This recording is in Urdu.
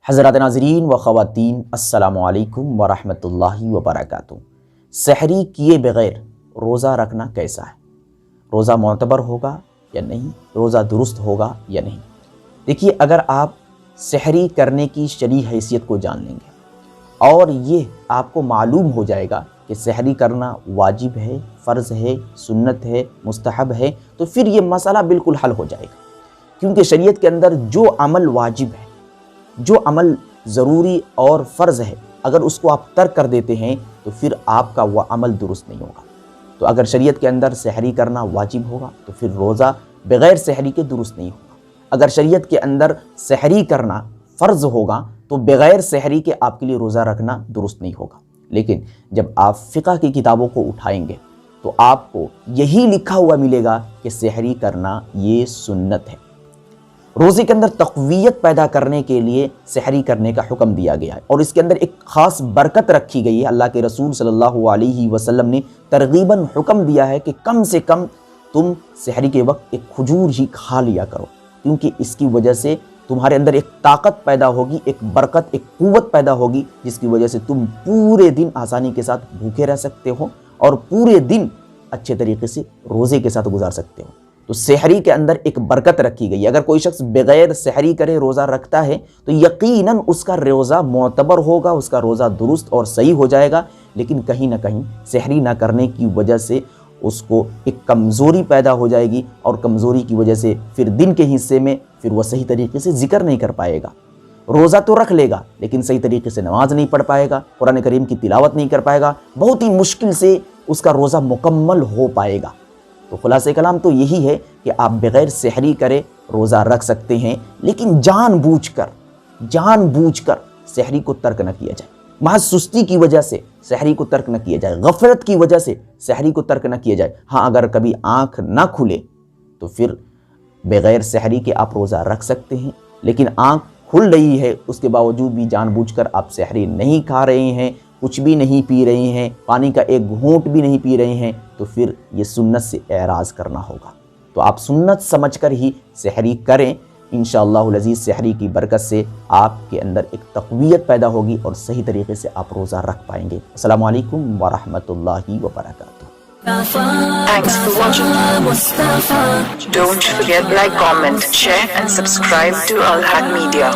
حضرات ناظرین و خواتین، السلام علیکم ورحمۃ اللہ وبرکاتہ۔ سحری کیے بغیر روزہ رکھنا کیسا ہے؟ روزہ معتبر ہوگا یا نہیں؟ روزہ درست ہوگا یا نہیں؟ دیکھیے، اگر آپ سحری کرنے کی شرعی حیثیت کو جان لیں گے اور یہ آپ کو معلوم ہو جائے گا کہ سحری کرنا واجب ہے، فرض ہے، سنت ہے، مستحب ہے، تو پھر یہ مسئلہ بالکل حل ہو جائے گا۔ کیونکہ شریعت کے اندر جو عمل واجب ہے، جو عمل ضروری اور فرض ہے، اگر اس کو آپ ترک کر دیتے ہیں تو پھر آپ کا وہ عمل درست نہیں ہوگا۔ تو اگر شریعت کے اندر سحری کرنا واجب ہوگا تو پھر روزہ بغیر سحری کے درست نہیں ہوگا۔ اگر شریعت کے اندر سحری کرنا فرض ہوگا تو بغیر سحری کے آپ کے لیے روزہ رکھنا درست نہیں ہوگا۔ لیکن جب آپ فقہ کی کتابوں کو اٹھائیں گے تو آپ کو یہی لکھا ہوا ملے گا کہ سحری کرنا یہ سنت ہے۔ روزے کے اندر تقویت پیدا کرنے کے لیے سحری کرنے کا حکم دیا گیا ہے، اور اس کے اندر ایک خاص برکت رکھی گئی ہے۔ اللہ کے رسول صلی اللہ علیہ وسلم نے ترغیباً حکم دیا ہے کہ کم سے کم تم سحری کے وقت ایک کھجور ہی کھا لیا کرو، کیونکہ اس کی وجہ سے تمہارے اندر ایک طاقت پیدا ہوگی، ایک برکت، ایک قوت پیدا ہوگی، جس کی وجہ سے تم پورے دن آسانی کے ساتھ بھوکے رہ سکتے ہو اور پورے دن اچھے طریقے سے روزے کے ساتھ گزار سکتے ہو۔ تو سحری کے اندر ایک برکت رکھی گئی ہے۔ اگر کوئی شخص بغیر سحری کرے روزہ رکھتا ہے تو یقیناً اس کا روزہ معتبر ہوگا، اس کا روزہ درست اور صحیح ہو جائے گا، لیکن کہیں نہ کہیں سحری نہ کرنے کی وجہ سے اس کو ایک کمزوری پیدا ہو جائے گی، اور کمزوری کی وجہ سے پھر دن کے حصے میں پھر وہ صحیح طریقے سے ذکر نہیں کر پائے گا۔ روزہ تو رکھ لے گا لیکن صحیح طریقے سے نماز نہیں پڑھ پائے گا، قرآن کریم کی تلاوت نہیں کر پائے گا، بہت ہی مشکل سے اس کا روزہ مکمل ہو پائے گا۔ تو خلاصہ کلام تو یہی ہے کہ آپ بغیر سحری کرے روزہ رکھ سکتے ہیں، لیکن جان بوجھ کر سحری کو ترک نہ کیا جائے۔ محض سستی کی وجہ سے سحری کو ترک نہ کیا جائے، غفلت کی وجہ سے سحری کو ترک نہ کیا جائے۔ ہاں، اگر کبھی آنکھ نہ کھلے تو پھر بغیر سحری کے آپ روزہ رکھ سکتے ہیں، لیکن آنکھ کھل رہی ہے اس کے باوجود بھی جان بوجھ کر آپ سحری نہیں کھا رہے ہیں، کچھ بھی نہیں پی رہے ہیں، پانی کا ایک گھونٹ بھی نہیں پی رہے ہیں، تو پھر یہ سنت سے اعراض کرنا ہوگا۔ تو آپ سنت سمجھ کر ہی سحری کریں۔ انشاءاللہ العزیز سحری کی برکت سے آپ کے اندر ایک تقویت پیدا ہوگی اور صحیح طریقے سے آپ روزہ رکھ پائیں گے۔ السلام علیکم ورحمۃ اللہ وبرکاتہ۔ Thanks for watching. Don't forget like, comment, share and subscribe to Alhaqmedia.